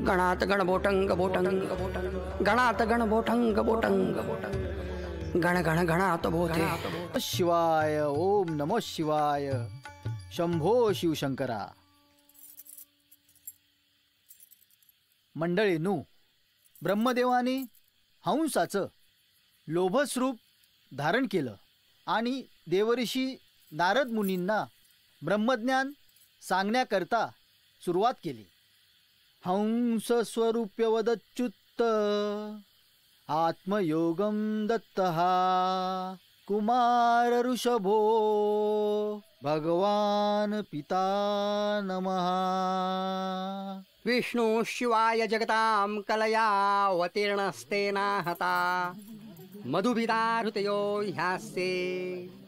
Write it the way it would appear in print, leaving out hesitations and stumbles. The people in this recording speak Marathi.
गणात गणबोटंग बोटंग गणात गणबोटंग बोटंग गण गण गणात बोटे. शिवाय. ओम नमो शिवाय. शंभो शिवशंकरा. मंडळींनो, ब्रह्मदेवाने हंसाचं लोभस्वरूप धारण केलं आणि देवऋषी नारद मुनींना ब्रह्मज्ञान सांगण्याकरता सुरुवात केली. हंस स्वरूप्य वदच्युत आत्मयोगम दत्तः कुमार ऋषभो भगवान पिता नमः. विष्णु शिवाय जगतां कलयावतीर्णस्तेना हता मधुभिदा हृतयो ह्यास्ये